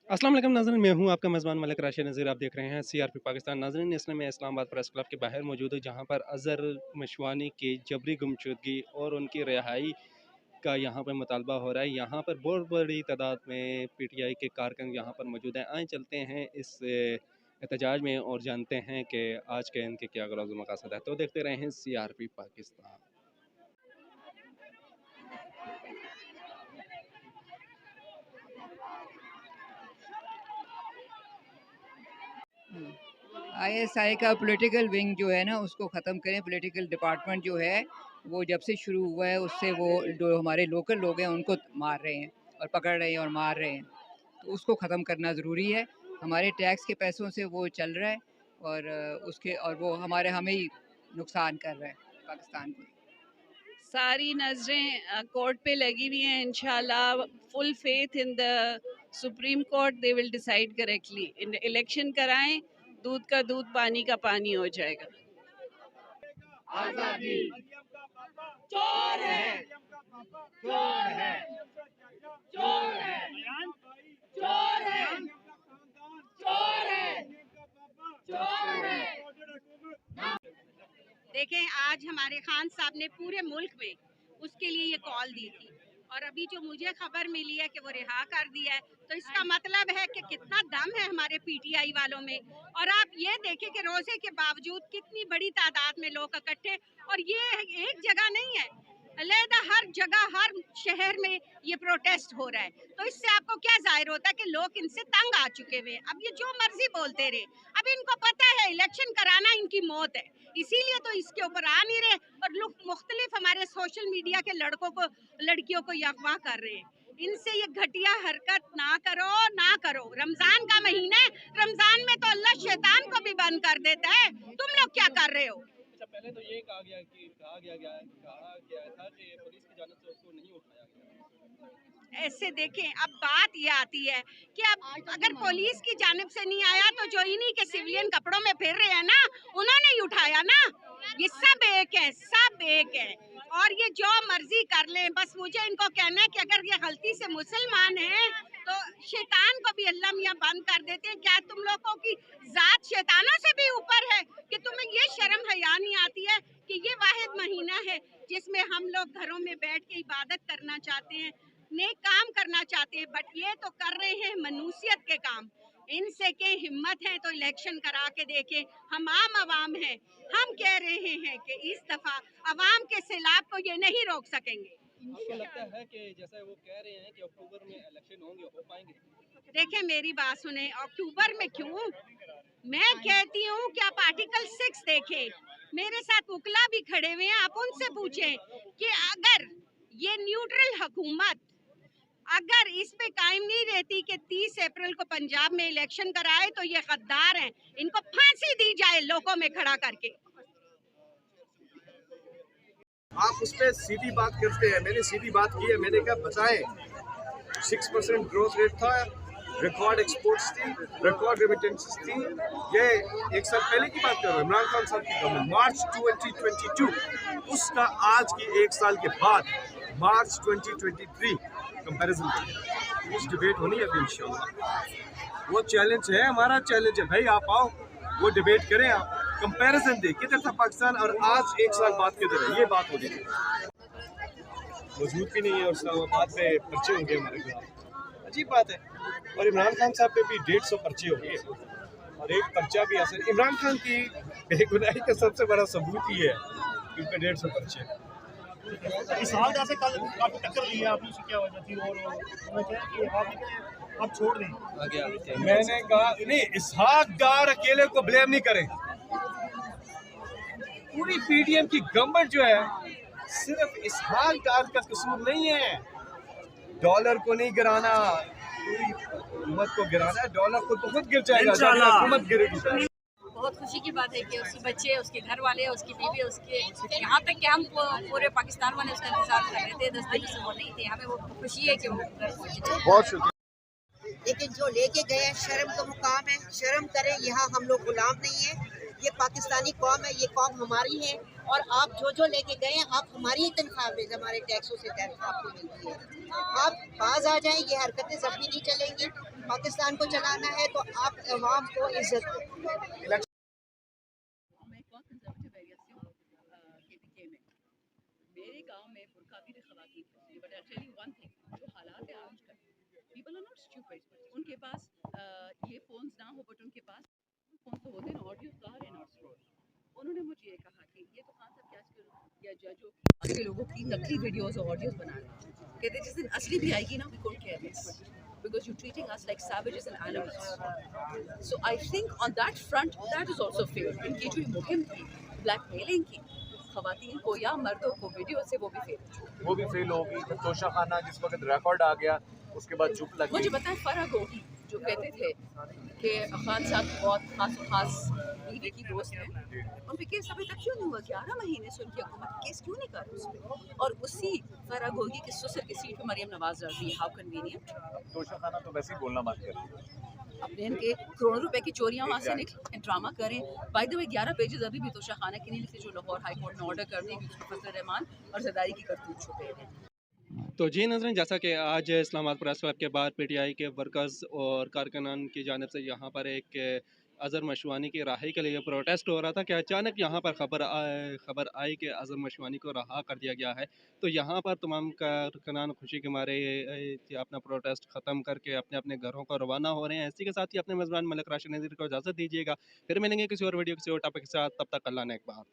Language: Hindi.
अस्सलाम वालेकुम नाज़रीन, मैं हूं आपका मेज़बान मलिक राशिद नज़ीर। आप देख रहे हैं सीआरपी पाकिस्तान। नाज़रीन, इस समय मैं इस्लामाबाद प्रेस क्लब के बाहर मौजूद हूं, जहां पर अज़हर मशवानी की जबरी गुमशुदगी और उनकी रिहाई का यहां पर मुतालबा हो रहा है। यहां पर बहुत बड़ी तादाद में पीटीआई के कारकुन यहां पर मौजूद हैं। आए चलते हैं इस एहतजाज में और जानते हैं कि आज के इनके क्या ग़राज़ व मक़ासद है। तो देखते रहें सीआरपी पाकिस्तान। आईएसआई का पॉलिटिकल विंग जो है ना, उसको ख़त्म करें। पॉलिटिकल डिपार्टमेंट जो है वो जब से शुरू हुआ है, उससे वो जो हमारे लोकल लोग हैं उनको मार रहे हैं और पकड़ रहे हैं और मार रहे हैं। तो उसको ख़त्म करना ज़रूरी है। हमारे टैक्स के पैसों से वो चल रहा है और वो हमें ही नुकसान कर रहा है, पाकिस्तान को। सारी नज़रें कोर्ट पे लगी हुई हैं। इंशाल्लाह full faith in the supreme court, they will decide correctly. Election कराएं, दूध का दूध पानी का पानी हो जाएगा। आजादी चोर है, चोर है, चोर है, चोर है, चोर है, चोर है। देखें, आज हमारे खान साहब ने पूरे मुल्क में उसके लिए ये कॉल दी थी और अभी जो मुझे खबर मिली है कि वो रिहा कर दिया है, तो इसका मतलब है कि कितना दम है हमारे पीटीआई वालों में। और आप ये देखें कि रोजे के बावजूद कितनी बड़ी तादाद में लोग इकट्ठे, और ये एक जगह नहीं है, अलहदा हर जगह हर शहर में ये प्रोटेस्ट हो रहा है। तो इससे आपको क्या जाहिर होता है कि लोग इनसे तंग आ चुके हुए। अब ये जो मर्जी बोलते रहे, अब इनको पता है इलेक्शन कराना इनकी मौत है, इसीलिए तो इसके ऊपर आ नहीं रहे और लोग मुख्तलिफ हमारे सोशल मीडिया के लड़कियों को अगवा कर रहे हैं। इनसे ये घटिया हरकत ना करो। रमजान का महीना है, रमजान में तो अल्लाह शैतान को भी बंद कर देता है। तुम लोग क्या कर रहे हो? पहले तो ये कहा गया था कि पुलिस की जानिब से उसको नहीं उठाया गया। ऐसे देखें, अब बात ये आती है कि अब अगर पुलिस की जानिब से नहीं आया तो जो इन्हीं के सिविलियन कपड़ों में फिर रहे हैं ना, उन्होंने ही उठाया ना। ये सब एक है और ये जो मर्जी कर ले। बस मुझे इनको कहना है कि अगर ये गलती से मुसलमान हैं तो शैतान को भी अल्लाह मियां बंद कर देते हैं। क्या तुम लोगों की जात शैतानों से भी ऊपर है कि तुम्हें ये शर्म हया नहीं आती है कि ये वाहिद महीना है जिसमें हम लोग घरों में बैठ के इबादत करना चाहते हैं, नेक काम करना चाहते हैं, बट ये तो कर रहे हैं मनुसियत के काम। इनसे के हिम्मत है तो इलेक्शन करा के देखें। हम आम आवाम हैं, हम कह रहे हैं कि इस दफा अवाम के सैलाब को ये नहीं रोक सकेंगे। आपको लगता है कि जैसा वो कह रहे हैं कि अक्टूबर में इलेक्शन होंगे, हो पाएंगे? देखें, मेरी बात सुने, अक्टूबर में क्यों, मैं कहती हूँ कि आप आर्टिकल 6 देखें। मेरे साथ उकला भी खड़े हुए हैं, आप उनसे पूछें कि अगर ये न्यूट्रल हुकूमत अगर इस पे कायम नहीं रहती कि 30 अप्रैल को पंजाब में इलेक्शन कराए, तो ये गद्दार हैं, इनको फांसी दी जाए लोगों में खड़ा करके। आप उस पर सीधी बात करते हैं, मैंने सीधी बात की है। मैंने कहा बताएं, 6% ग्रोथ रेट था, रिकॉर्ड एक्सपोर्ट्स थी, रिकॉर्ड रेमिटेंसेस थी। ये एक साल पहले की बात कर रहा हूँ, इमरान खान साहब की गवर्नमेंट, मार्च 2022, उसका आज की एक साल के बाद मार्च 2023 कंपैरिजन करें, कुछ डिबेट होनी है अभी इंशाल्लाह। वो चैलेंज है, हमारा चैलेंज है भाई, आप आओ, वो डिबेट करें, आप कंपैरिजन दें किधर था पाकिस्तान और आज एक साल बाद किधर है, ये बात होगी। मजबूत भी नहीं है और इस्लामाबाद में पर्चे होंगे हमारे खिलाफ, अजीब बात है। और इमरान खान साहब पे भी 150 पर्चे हो गए और एक पर्चा भी ऐसा। इमरान खान की बेगुनाही का सबसे बड़ा सबूत ही है कि उन पे 150 पर्चे। इसहाक डार से कल काफी टक्कर ली है आपने, क्या वजह थी? और उन्होंने कहा कि आप छोड़ दें। मैंने कहा नहीं, इसहाक डार अकेले को ब्लेम नहीं करें, पूरी पीडीएम की गवर्नमेंट जो है, सिर्फ इसहाक डार का कसूर नहीं है। डॉलर को नहीं गिराना, पूरी हुकूमत को गिराना है। डॉलर को बहुत गिर जाएगा, हुकूमत गिरेगी। बहुत खुशी की बात है कि उसके बच्चे, उसके घर वाले, उसकी बीवी, उसके यहाँ तक कि हम पूरे पाकिस्तान वाले उसका इंतजार कर रहे थे। 10 दिन से वो नहीं थे, हमें वो खुशी है कि वो घर पहुँचे। बहुत शुक्रिया। लेकिन जो लेके गए हैं, शर्म का मुकाम है, शर्म करें। यहाँ हम लोग गुलाम नहीं है, ये पाकिस्तानी कौम है, ये कौम हमारी है। और आप जो लेके गए हैं, आप हमारी ही तनख्वाह में, हमारे टैक्सों से तनख्वाह आपको मिलती है। आप बाज आ जाएं, ये हरकतें जब भी नहीं चलेंगी। पाकिस्तान को चलाना है तो आप अवाम को इज्जत दो। मैं एक बहुत कंजर्वेटिव एरिया से हूँ KPK में। मेरे गांव में बुर्का भी खवातीन थी, but I tell you one thing, जो हालात है आज कल, पीपल आर नॉट स्टूपिड। उनके पास ये फोन्स ना हो, बट उनके पास फोन तो होते हैं, audio car in our store. उन्होंने मुझे ये कहा कि ये तो खान साहब क्या आजकल या जजों की लोगों की नकली वीडियोस और ऑडियोस बना रहे हैं, कहते जिस दिन असली भी आएगी ना, we don't care this because you're treating us like savages and animals. So I think on that front, that is also fair. इनकी जो मुहिम थी ब्लैकमेलिंग की खवातीन को या मर्दों को वीडियो से, वो भी फेल होगी। तोशा खाना जिस वक्त रिकॉर्ड आ गया उसके बाद चुप लगी। मुझे बताएं फर्क होगी जो कहते थे कि खान साहब बहुत खास बीवी की दोस्त हैं, उन पे केस अभी तक क्यों नहीं हुआ? 11 महीने से उनकी हुकूमत केस क्यों नहीं कर रही उस पे? और उसी फर्क होगी कि सुसर की सीट पे मरियम नवाज लड़ रही है। How convenient. तोशा खाना तो वैसे ही बोलना बंद कर रही है। अपने इनके करोड़ों रुपए की चोरियां वहाँ से निकलें, ड्रामा करें। बाय द वे 11 पेजेस अभी भी तोशा खाना की नहीं लिखते, जो लाहौर हाई कोर्ट ने ऑर्डर कर दी कि उसमें फजल रहमान और जरदारी की करतूत छुपे हैं। तो जी नाज़रीन, जैसा कि आज इस्लामाबाद प्रेस क्लब के बाहर PTI के वर्कर्स और कारकुनान की जानिब से यहाँ पर एक अज़हर मशवानी की रहाई के लिए प्रोटेस्ट हो रहा था कि अचानक यहाँ पर खबर आई कि अज़हर मशवानी को रहा कर दिया गया है। तो यहाँ पर तमाम कारकुनान खुशी के मारे अपना प्रोटेस्ट ख़त्म करके अपने अपने घरों को रवाना हो रहे हैं। इसी के साथ ही अपने मेज़बान मलिक राशिद नज़ीर को इजाज़त दीजिएगा। फिर मिलेंगे किसी और वीडियो किसी और टॉपिक के साथ, तब तक अल्लाह ने एक बात।